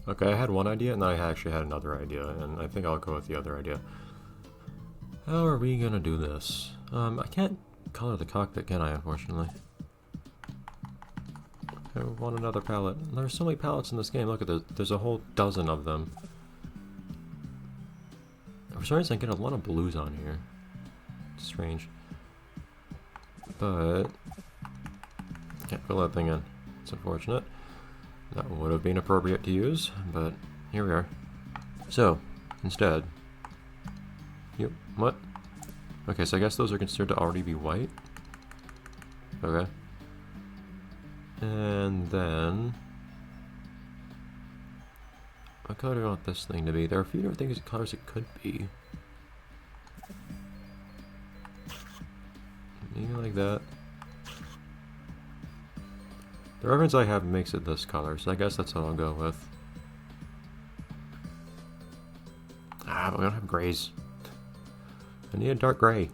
Okay, I had one idea and then I actually had another idea, and I think I'll go with the other idea. How are we gonna do this? I can't color the cockpit, can I, unfortunately? I want another palette. There's so many palettes in this game. Look at this. There's a whole dozen of them. For some reason, I get a lot of blues on here. It's strange. But can't fill that thing in. It's unfortunate. That would have been appropriate to use, but here we are. So, instead... Yep, what? Okay, so I guess those are considered to already be white. Okay. And then... what color do I want this thing to be? There are a few different things, colors it could be. Maybe like that. The reference I have makes it this color, so I guess that's what I'll go with. Ah, but we don't have grays. I need a dark gray.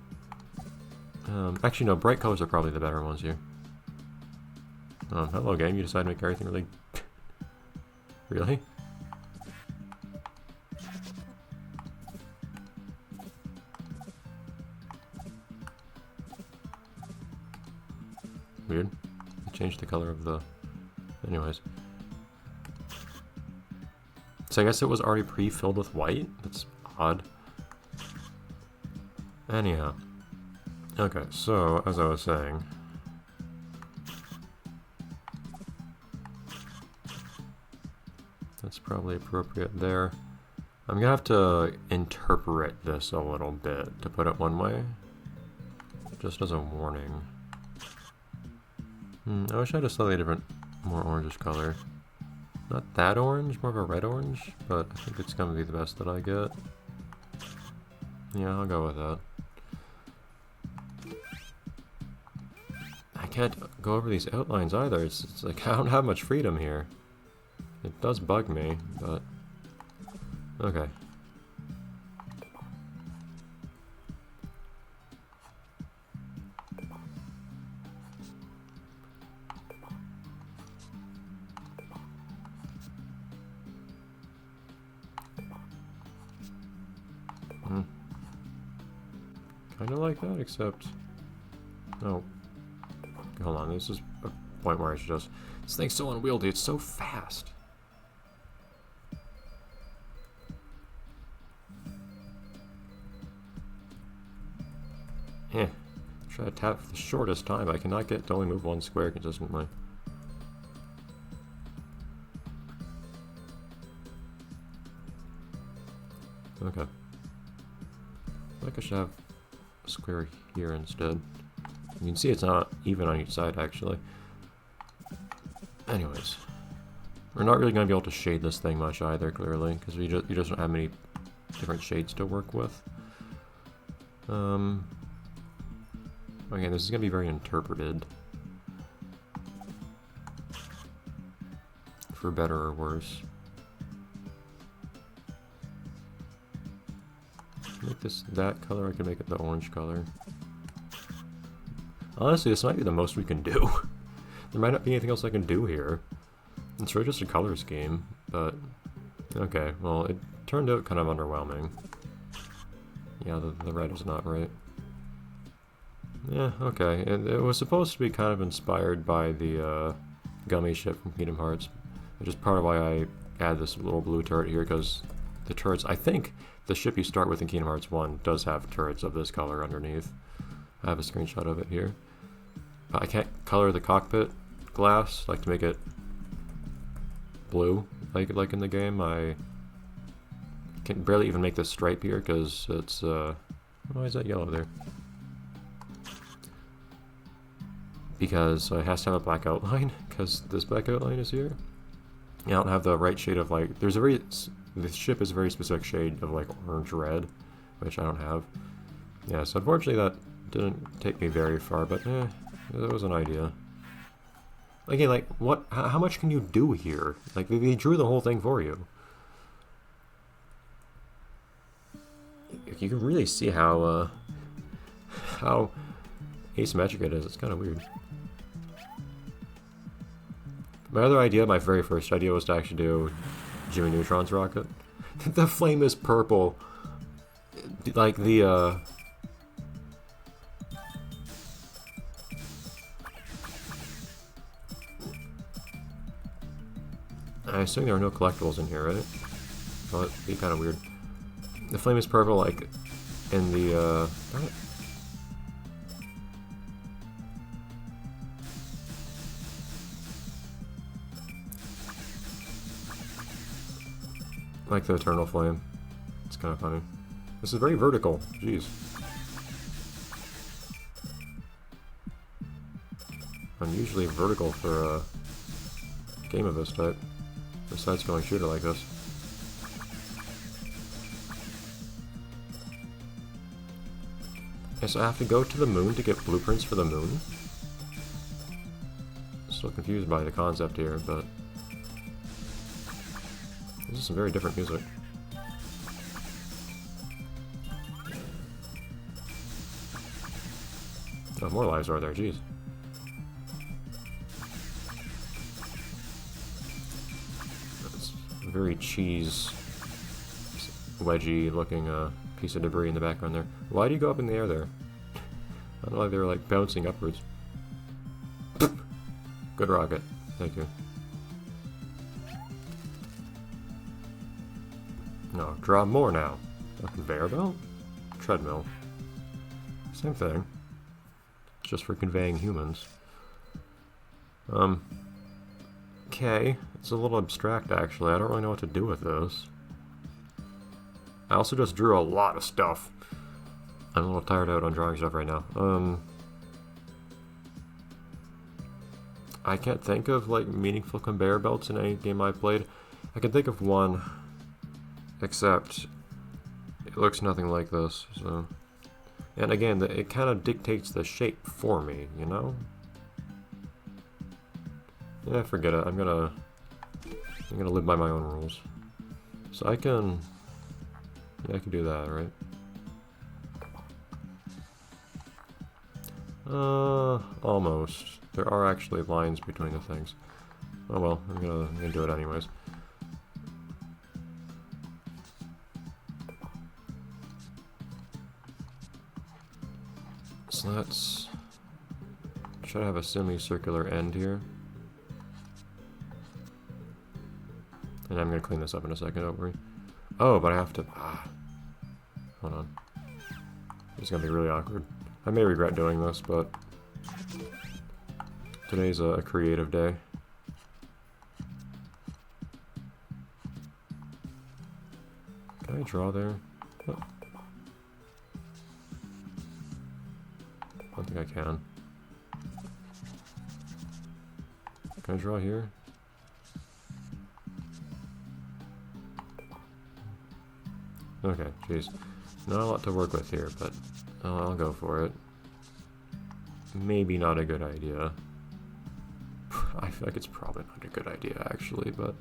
Actually, no, bright colors are probably the better ones here. Hello game, you decided to make everything really... really? Weird. Change the color of the... anyways. So I guess it was already pre-filled with white? That's odd. Anyhow. Okay, so, as I was saying... that's probably appropriate there. I'm gonna have to interpret this a little bit, to put it one way. Just as a warning. I wish I had a slightly different, more orangish color. Not that orange, more of a red orange, but I think it's gonna be the best that I get. Yeah, I'll go with that. I can't go over these outlines either. It's like I don't have much freedom here. It does bug me, but... okay. Kinda like that, except... oh. Hold on, this is a point where I should just... this thing's so unwieldy, it's so fast! Eh. Try to tap for the shortest time. I cannot get to only move one square consistently. Okay. I think I should have a square here instead. You can see it's not even on each side, actually. Anyways. We're not really going to be able to shade this thing much either, clearly, because you just don't have many different shades to work with. Okay, this is going to be very interpreted. For better or worse. Make this that color, I can make it the orange color. Honestly, this might be the most we can do. There might not be anything else I can do here. It's really just a color scheme, but... okay, well, it turned out kind of underwhelming. Yeah, the red is not right. Yeah, okay. It was supposed to be kind of inspired by the gummy ship from Kingdom Hearts, which is part of why I add this little blue turret here, because the turrets, I think the ship you start with in Kingdom Hearts 1 does have turrets of this color underneath. I have a screenshot of it here. But I can't color the cockpit glass, like to make it blue, like in the game. I can barely even make this stripe here, because it's, why is that yellow there? Because it has to have a black outline, because this black outline is here. I don't have the right shade of, like, there's a very, this ship is a very specific shade of, like, orange-red, which I don't have. Yeah, so unfortunately that didn't take me very far, but it was an idea. Again, like, what, how much can you do here? Like, they drew the whole thing for you. You can really see how asymmetric it is. It's kind of weird. My other idea, my very first idea, was to actually do Jimmy Neutron's rocket. The flame is purple. Like the, I assume there are no collectibles in here, right? Well, it'd be kind of weird. The flame is purple, like, in the, darn it. Like the eternal flame. It's kind of funny. This is very vertical. Jeez. Unusually vertical for a game of this type. A side-scrolling shooter like this. Yes, I have to go to the moon to get blueprints for the moon? Still confused by the concept here, but this is some very different music. Oh, more lives are there, jeez. That's a very cheese wedgy looking piece of debris in the background there. Why do you go up in the air there? I don't know why they were like bouncing upwards. Good rocket. Thank you. No, draw more now. A conveyor belt? Treadmill. Same thing. Just for conveying humans. Okay. It's a little abstract, actually. I don't really know what to do with this. I also just drew a lot of stuff. I'm a little tired out on drawing stuff right now. I can't think of, like, meaningful conveyor belts in any game I've played. I can think of one, except it looks nothing like this, so... And again, it kind of dictates the shape for me, you know? Yeah, forget it. I'm gonna live by my own rules. So I can... Yeah, I can do that, right? Almost. There are actually lines between the things. Oh well, I'm gonna do it anyways. So let's try to have a semicircular end here. And I'm gonna clean this up in a second, don't worry. Oh, but I have to... Hold on. It's gonna be really awkward. I may regret doing this, but... Today's a creative day. Can I draw there? Oh. I don't think I can. Can I draw here? Okay, jeez. Not a lot to work with here, but I'll go for it. Maybe not a good idea. I feel like it's probably not a good idea, actually, but...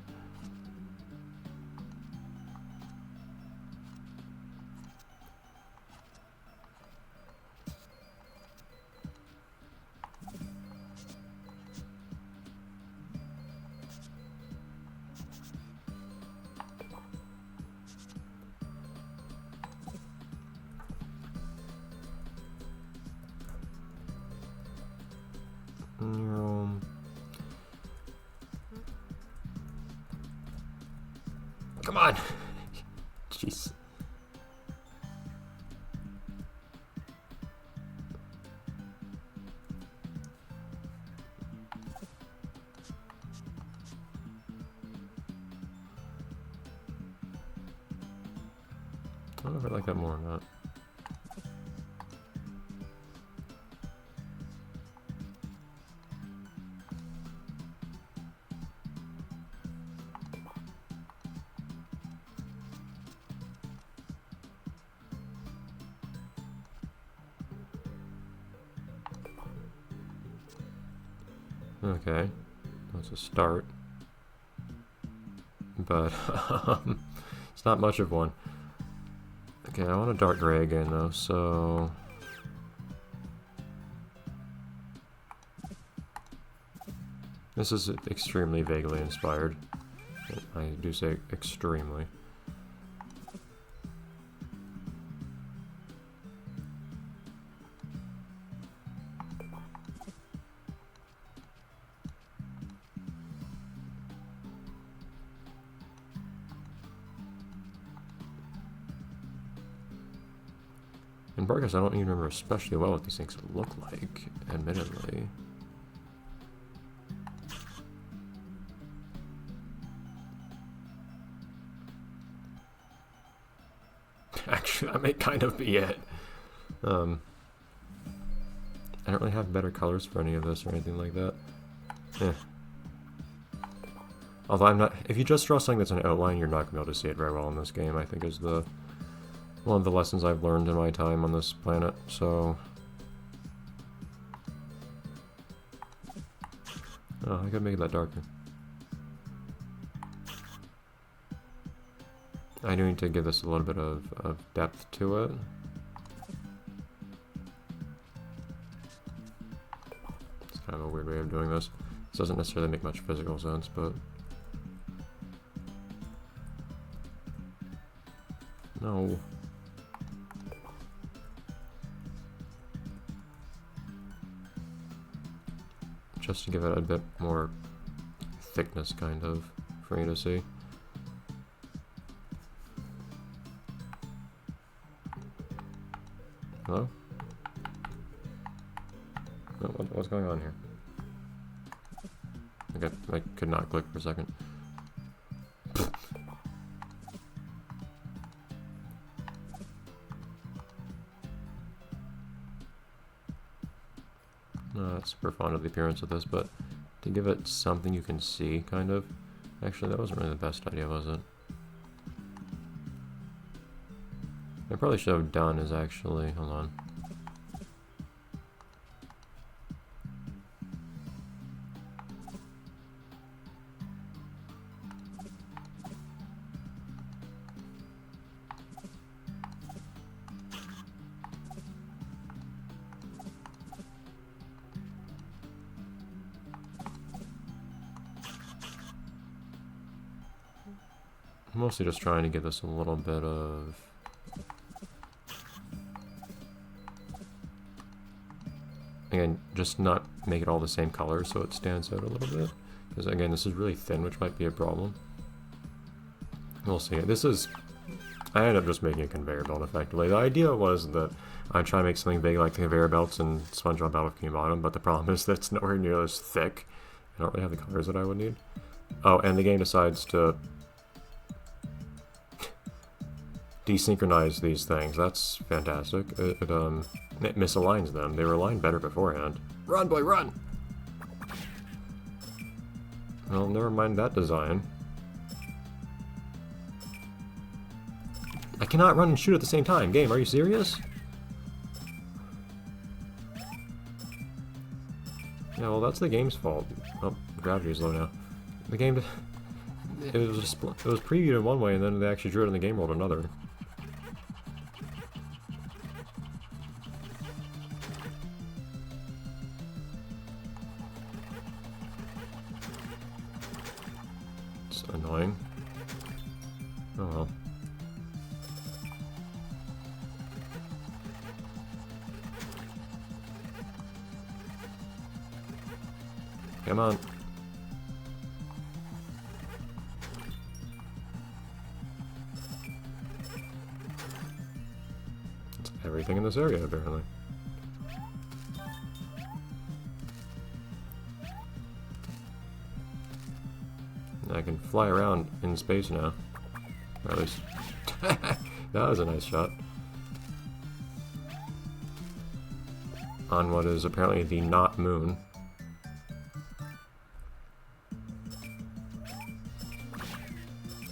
Come on! Jeez. I don't know if I like that more or not. Okay, that's a start, but it's not much of one. Okay, I want a dark gray again though, so... This is extremely vaguely inspired. I do say extremely. In Vargas, I don't even remember especially well what these things look like, admittedly. Actually, that may kind of be it. I don't really have better colors for any of this or anything like that. Eh. Although I'm not... If you just draw something that's an outline, you're not going to be able to see it very well in this game, I think is the... one of the lessons I've learned in my time on this planet, so... Oh, I gotta make that darker. I do need to give this a little bit of depth to it. It's kind of a weird way of doing this. This doesn't necessarily make much physical sense, but... No. Just to give it a bit more thickness, kind of, for me to see. Hello? No, what's going on here? Okay, I could not click for a second. Not super fond of the appearance of this, but to give it something you can see, kind of. Actually, that wasn't really the best idea, was it? I probably should have done is actually... Hold on. I'm mostly just trying to give this a little bit of... Again, just not make it all the same color so it stands out a little bit. Because again, this is really thin, which might be a problem. We'll see. This is... I ended up just making a conveyor belt, effectively. The idea was that I'd try to make something big like the conveyor belts in SpongeBob Battle for Bikini Bottom, but the problem is that it's nowhere near as thick. I don't really have the colors that I would need. Oh, and the game decides to desynchronize these things. That's fantastic. It misaligns them. They were aligned better beforehand. Run, boy, run! Well, never mind that design. I cannot run and shoot at the same time. Game, are you serious? Yeah, well, that's the game's fault. Oh, gravity's low now. The game... It was previewed in one way, and then they actually drew it in the game world another. It's annoying. Oh well. Come on. It's everything in this area, apparently. I can fly around in space now. Or at least... that was a nice shot. On what is apparently the not moon.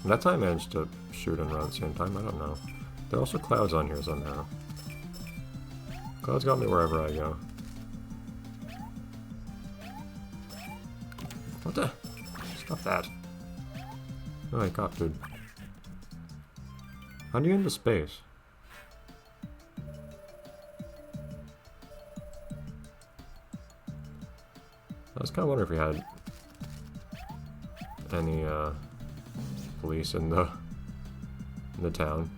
That's how I managed to shoot and run at the same time, I don't know. There are also clouds on here somehow. Clouds got me wherever I go. What the? Stop that. Oh, I got dude. How do you get into space? I was kind of wondering if we had any, police in the town.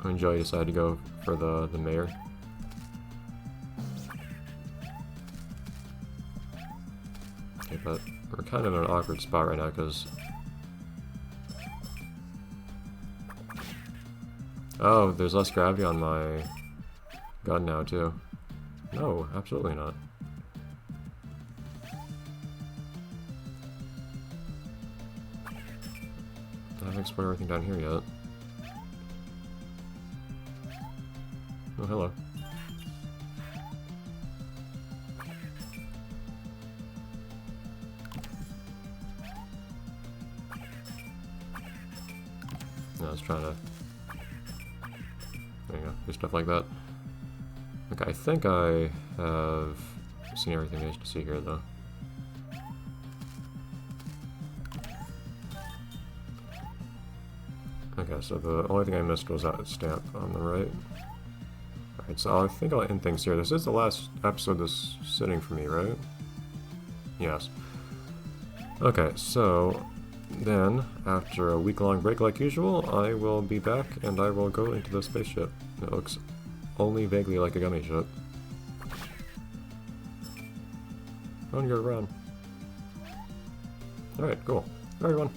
When Joey decided to go for the mayor. Okay, but we're kind of in an awkward spot right now because... Oh, there's less gravity on my gun now too. No, absolutely not. I haven't explored everything down here yet. Oh, hello. I was trying to... There you go, do stuff like that. Okay, I think I have seen everything there is to see here, though. Okay, so the only thing I missed was that stamp on the right. Alright, so I think I'll end things here. This is the last episode that's sitting for me, right? Yes. Okay, so then, after a week-long break like usual, I will be back and I will go into the spaceship. It looks only vaguely like a gummy ship. I want to go around. Alright, cool. Bye everyone.